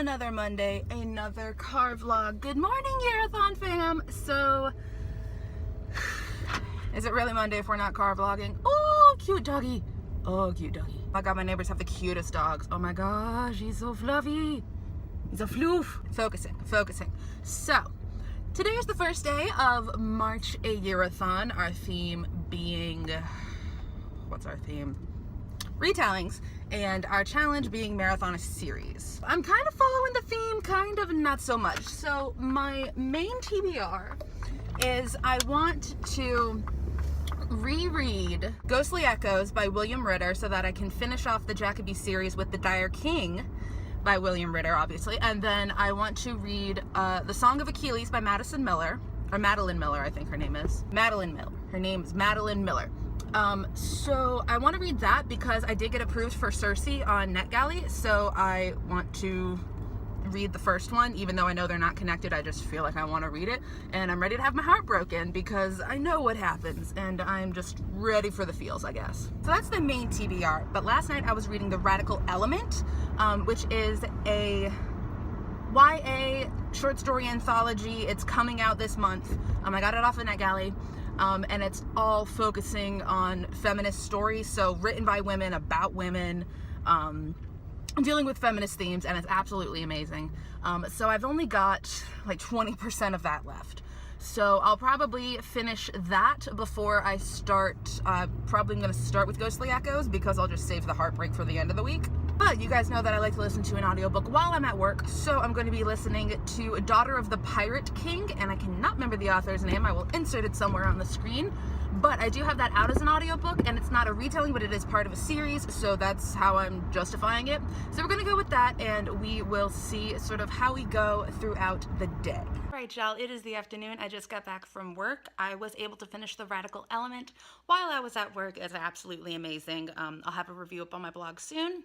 Another Monday, another car vlog. Good morning, AYearAthon fam. So, is it really Monday if we're not car vlogging? Oh, cute doggy. Oh, cute doggy. Oh my god, my neighbors have the cutest dogs. Oh my gosh, he's so fluffy. He's a floof. Focusing. So, today is the first day of March AYearAthon. Our theme being, what's our theme? Retellings, and our challenge being marathon a series. I'm kind of following the theme, kind of not so much. So my main TBR is I want to reread Ghostly Echoes by William Ritter so that I can finish off the Jacoby series with The Dire King by William Ritter, obviously, and then I want to read The Song of Achilles by Madeline Miller, I think her name is. Madeline Miller. Her name is Madeline Miller. So I want to read that because I did get approved for Cersei on NetGalley, so I want to read the first one, even though I know they're not connected. I just feel like I want to read it, and I'm ready to have my heart broken because I know what happens, and I'm just ready for the feels, I guess. So that's the main TBR, but last night I was reading The Radical Element, which is a YA short story anthology. It's coming out this month. I got it off of NetGalley. And it's all focusing on feminist stories, so written by women, about women, dealing with feminist themes, and it's absolutely amazing. So I've only got like 20% of that left. So I'll probably finish that before I start. Probably going to start with Ghostly Echoes because I'll just save the heartbreak for the end of the week. But you guys know that I like to listen to an audiobook while I'm at work, so I'm going to be listening to Daughter of the Pirate King, and I cannot remember the author's name. I will insert it somewhere on the screen. But I do have that out as an audiobook, and it's not a retelling, but it is part of a series, so that's how I'm justifying it. So we're going to go with that, and we will see sort of how we go throughout the day. All right, y'all, it is the afternoon. I just got back from work. I was able to finish The Radical Element while I was at work. It's absolutely amazing. I'll have a review up on my blog soon.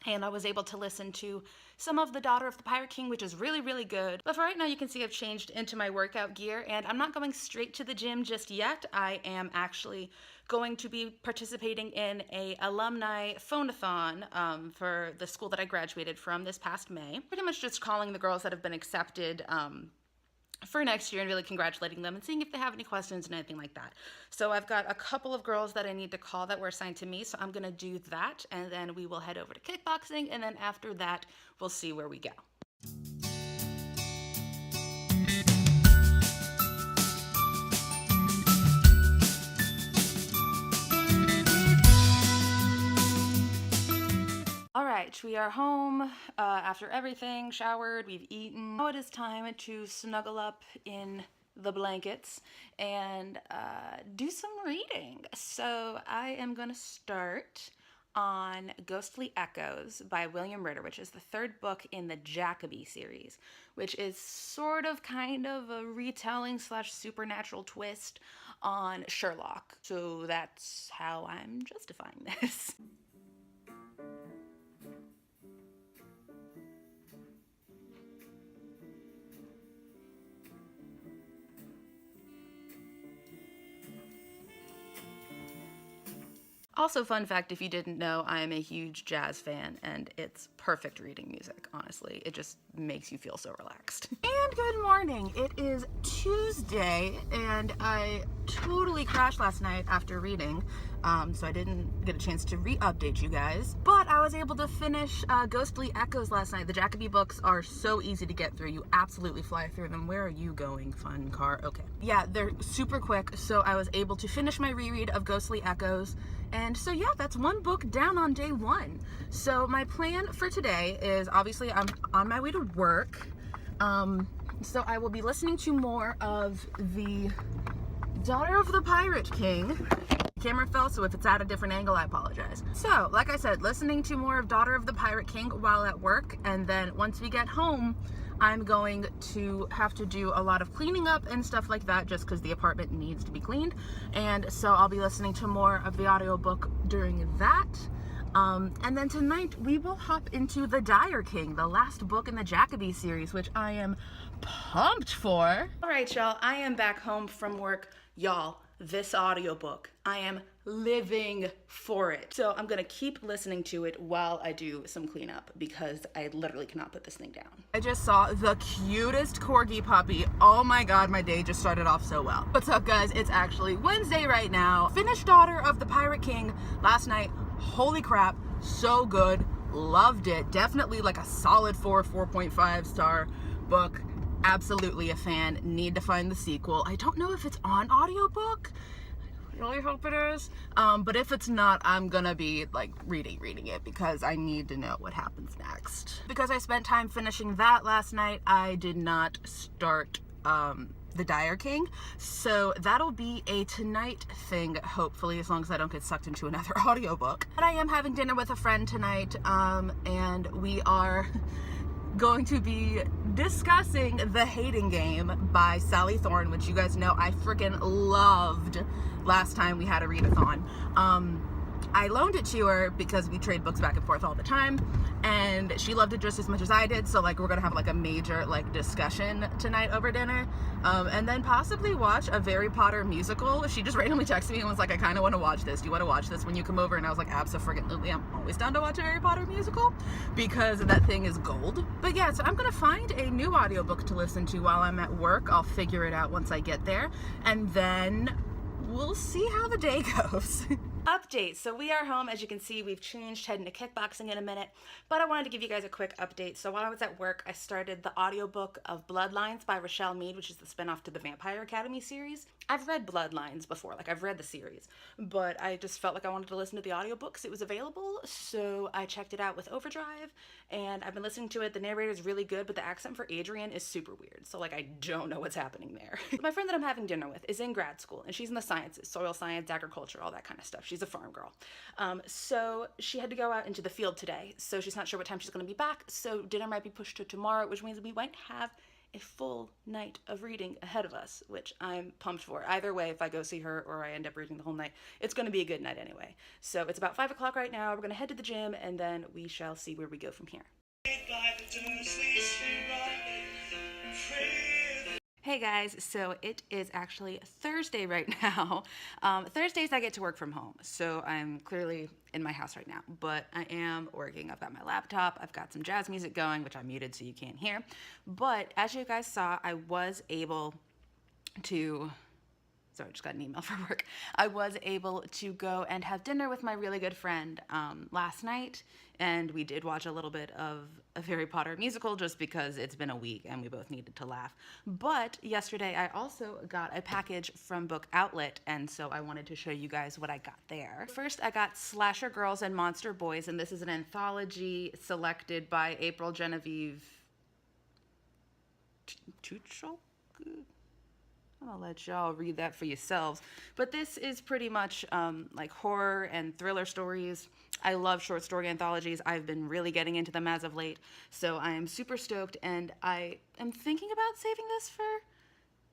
And I was able to listen to some of The Daughter of the Pirate King, which is really, really good. But for right now, you can see I've changed into my workout gear, and I'm not going straight to the gym just yet. I am actually going to be participating in a alumni phone-a-thon for the school that I graduated from this past May. Pretty much just calling the girls that have been accepted for next year and really congratulating them and seeing if they have any questions and anything like that. So I've got a couple of girls that I need to call that were assigned to me, so I'm gonna do that, and then we will head over to kickboxing, and then after that we'll see where we go. All right, we are home after everything, showered, we've eaten. Now it is time to snuggle up in the blankets and do some reading. So I am going to start on Ghostly Echoes by William Ritter, which is the third book in the Jacoby series, which is sort of kind of a retelling / supernatural twist on Sherlock. So that's how I'm justifying this. Also, fun fact, if you didn't know, I am a huge jazz fan, and it's perfect reading music, honestly. It just makes you feel so relaxed. And good morning. It is Tuesday, and I totally crashed last night after reading, so I didn't get a chance to re-update you guys. But I was able to finish Ghostly Echoes last night. The Jacoby books are so easy to get through. You absolutely fly through them. Where are you going, fun car? Okay. Yeah, they're super quick, so I was able to finish my reread of Ghostly Echoes. And so yeah, that's one book down on day one. So my plan for today is, obviously I'm on my way to work. So I will be listening to more of The Daughter of the Pirate King. The camera fell, so if it's at a different angle, I apologize. So, like I said, listening to more of Daughter of the Pirate King while at work, and then once we get home, I'm going to have to do a lot of cleaning up and stuff like that just because the apartment needs to be cleaned. And so I'll be listening to more of the audiobook during that. And then tonight we will hop into The Dire King, the last book in the Jacoby series, which I am pumped for. All right, y'all, I am back home from work. Y'all, this audiobook, I am living for it. So I'm gonna keep listening to it while I do some cleanup because I literally cannot put this thing down. I just saw the cutest corgi puppy. Oh my god, my day just started off so well. What's up, guys? It's actually Wednesday right now. Finished Daughter of the Pirate King last night. Holy crap, so good. Loved it. Definitely like a solid 4.5 star book. Absolutely a fan. Need to find the sequel. I don't know if it's on audiobook. I really hope it is. But if it's not, I'm gonna be like reading it because I need to know what happens next. Because I spent time finishing that last night, I did not start The Dire King. So that'll be a tonight thing, hopefully, as long as I don't get sucked into another audiobook. But I am having dinner with a friend tonight, and we are going to be discussing The Hating Game by Sally Thorne, which you guys know I freaking loved last time we had a readathon. I loaned it to her because we trade books back and forth all the time, and she loved it just as much as I did, so like we're gonna have like a major like discussion tonight over dinner, and then possibly watch a Harry Potter musical. She just randomly texted me and was like, I kind of want to watch this. Do you want to watch this when you come over? And I was like, absolutely, I'm always down to watch a Harry Potter musical because that thing is gold. But yeah, so I'm gonna find a new audiobook to listen to while I'm at work. I'll figure it out once I get there, and then we'll see how the day goes. Update. So we are home. As you can see, we've changed, heading to kickboxing in a minute, but I wanted to give you guys a quick update. So while I was at work, I started the audiobook of Bloodlines by Rochelle Mead, which is the spinoff to the Vampire Academy series. I've read Bloodlines before, like I've read the series, but I just felt like I wanted to listen to the audiobooks. It was available, so I checked it out with Overdrive, and I've been listening to it. The narrator is really good, but the accent for Adrian is super weird, so like I don't know what's happening there. My friend that I'm having dinner with is in grad school, and she's in the sciences, soil science, agriculture, all that kind of stuff. She's a farm girl. So she had to go out into the field today, so she's not sure what time she's going to be back, so dinner might be pushed to tomorrow, which means we might have a full night of reading ahead of us, which I'm pumped for. Either way, if I go see her or I end up reading the whole night, it's going to be a good night anyway. So it's about 5 o'clock right now. We're going to head to the gym, and then we shall see where we go from here. Hey guys, so it is actually Thursday right now. Thursdays I get to work from home, so I'm clearly in my house right now, but I am working. I've got my laptop, I've got some jazz music going, which I muted so you can't hear. But as you guys saw, I was able to, sorry, I just got an email from work. I was able to go and have dinner with my really good friend last night, and we did watch a little bit of a Harry Potter musical just because it's been a week and we both needed to laugh. But yesterday I also got a package from Book Outlet, and so I wanted to show you guys what I got there. First, I got Slasher Girls and Monster Boys, and this is an anthology selected by April Genevieve Tuchel? I'll let y'all read that for yourselves. But this is pretty much like horror and thriller stories. I love short story anthologies. I've been really getting into them as of late. So I am super stoked, and I am thinking about saving this for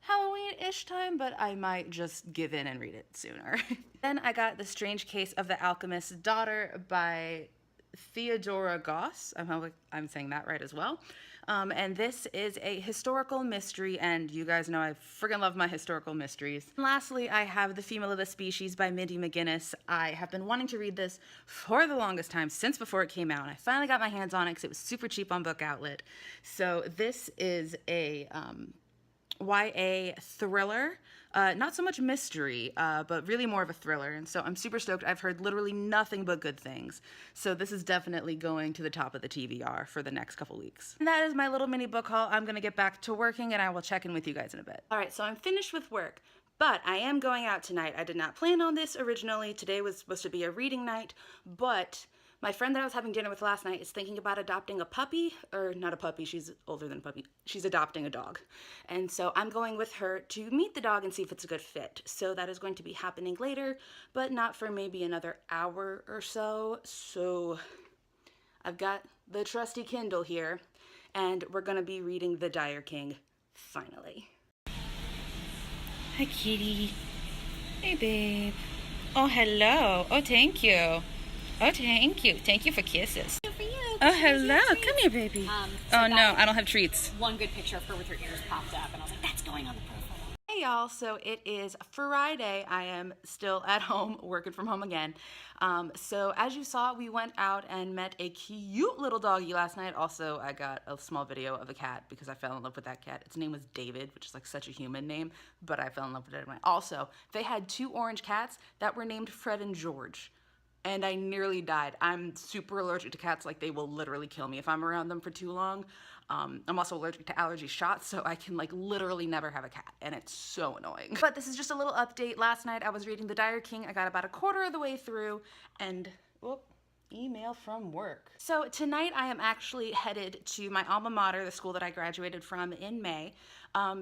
Halloween-ish time, but I might just give in and read it sooner. Then I got The Strange Case of the Alchemist's Daughter by Theodora Goss. I hope I'm saying that right as well. And this is a historical mystery, and you guys know I friggin' love my historical mysteries. And lastly, I have The Female of the Species by Mindy McGinnis. I have been wanting to read this for the longest time, since before it came out, and I finally got my hands on it because it was super cheap on Book Outlet. So this is a YA thriller, not so much mystery, but really more of a thriller, and so I'm super stoked. I've heard literally nothing but good things, so this is definitely going to the top of the TBR for the next couple weeks. And that is my little mini book haul. I'm gonna get back to working, and I will check in with you guys in a bit. Alright, so I'm finished with work, but I am going out tonight. I did not plan on this originally. Today was supposed to be a reading night, but my friend that I was having dinner with last night is thinking about adopting a puppy, or not a puppy, she's older than a puppy. She's adopting a dog. And so I'm going with her to meet the dog and see if it's a good fit. So that is going to be happening later, but not for maybe another hour or so. So I've got the trusty Kindle here, and we're gonna be reading The Dire King, finally. Hi, kitty. Hey, babe. Oh, hello. Oh, thank you. Oh, thank you. Thank you for kisses. For you. Oh, hello. Come here, baby. Oh, no, I don't have treats. One good picture of her with her ears popped up, and I was like, that's going on the profile. Hey, Hey y'all, so it is Friday. I am still at home, working from home again. So as you saw, we went out and met a cute little doggy last night. Also, I got a small video of a cat because I fell in love with that cat. Its name was David, which is like such a human name, but I fell in love with it anyway. Also, they had 2 orange cats that were named Fred and George. And I nearly died. I'm super allergic to cats, like they will literally kill me if I'm around them for too long. I'm also allergic to allergy shots, so I can like literally never have a cat, and it's so annoying. But this is just a little update. Last night I was reading The Dire King. I got about a quarter of the way through, and whoop, email from work. So tonight I am actually headed to my alma mater, the school that I graduated from in May,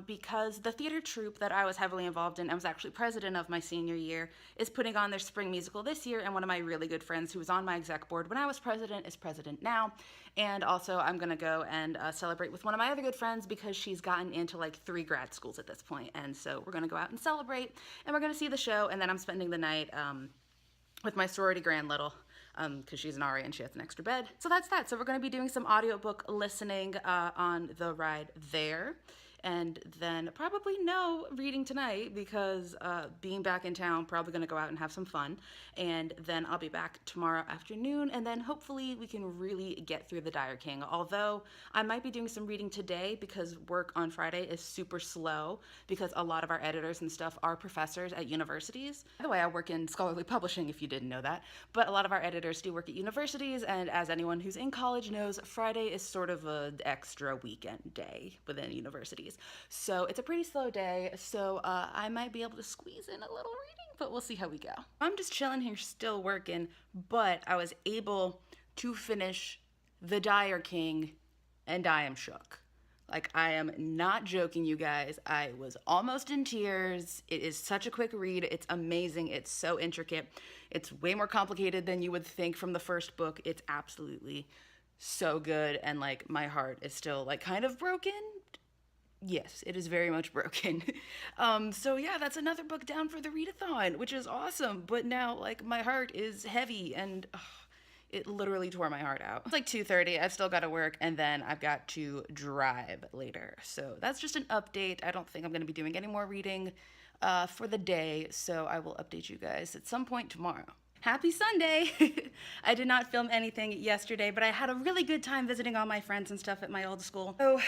because the theater troupe that I was heavily involved in, I was actually president of my senior year, is putting on their spring musical this year, and one of my really good friends who was on my exec board when I was president is president now. And also I'm gonna go and celebrate with one of my other good friends because she's gotten into like 3 grad schools at this point, and so we're gonna go out and celebrate, and we're gonna see the show, and then I'm spending the night with my sorority grand little, because she's an RA and she has an extra bed. So that's that. So we're going to be doing some audiobook listening on the ride there. And then probably no reading tonight because being back in town, probably going to go out and have some fun. And then I'll be back tomorrow afternoon, and then hopefully we can really get through The Dire King. Although I might be doing some reading today because work on Friday is super slow because a lot of our editors and stuff are professors at universities. By the way, I work in scholarly publishing if you didn't know that, but a lot of our editors do work at universities, and as anyone who's in college knows, Friday is sort of an extra weekend day within universities. So it's a pretty slow day, so I might be able to squeeze in a little reading, but we'll see how we go. I'm just chilling here still working, but I was able to finish The Dire King, and I am shook. Like, I am not joking, you guys. I was almost in tears. It is such a quick read. It's amazing. It's so intricate. It's way more complicated than you would think from the first book. It's absolutely so good, and like my heart is still like kind of broken. Yes, it is very much broken. So yeah, that's another book down for the readathon, which is awesome. But now, like, my heart is heavy, and it literally tore my heart out. It's like 2:30. I've still got to work, and then I've got to drive later. So that's just an update. I don't think I'm going to be doing any more reading for the day, so I will update you guys at some point tomorrow. Happy Sunday! I did not film anything yesterday, but I had a really good time visiting all my friends and stuff at my old school. So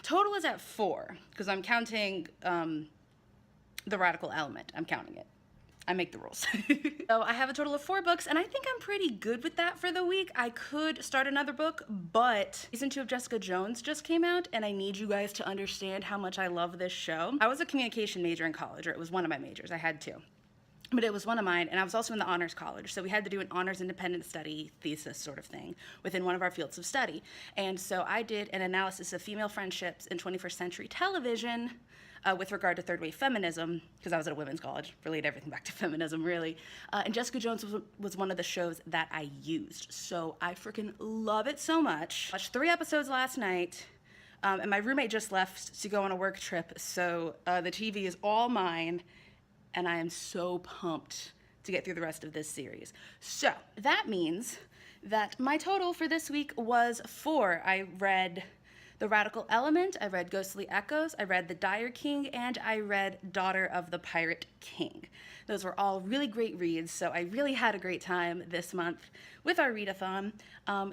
total is at 4, because I'm counting the radical element. I'm counting it. I make the rules. So I have a total of 4 books, and I think I'm pretty good with that for the week. I could start another book, but season 2 of Jessica Jones just came out, and I need you guys to understand how much I love this show. I was a communication major in college, or it was one of my majors. I had 2. But it was one of mine, and I was also in the honors college, so we had to do an honors independent study thesis sort of thing within one of our fields of study. And so I did an analysis of female friendships in 21st century television with regard to third wave feminism, because I was at a women's college, relate everything back to feminism, really. And Jessica Jones was one of the shows that I used, so I freaking love it so much. Watched 3 episodes last night, and my roommate just left to go on a work trip, so the TV is all mine, and I am so pumped to get through the rest of this series. So that means that my total for this week was 4. I read The Radical Element, I read Ghostly Echoes, I read The Dire King, and I read Daughter of the Pirate King. Those were all really great reads, so I really had a great time this month with our readathon.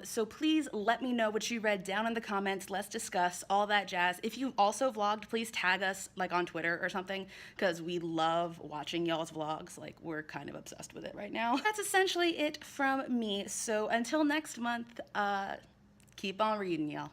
So please let me know what you read down in the comments. Let's discuss all that jazz. If you also vlogged, please tag us like on Twitter or something, because we love watching y'all's vlogs. Like, we're kind of obsessed with it right now. That's essentially it from me. So until next month, keep on reading, y'all.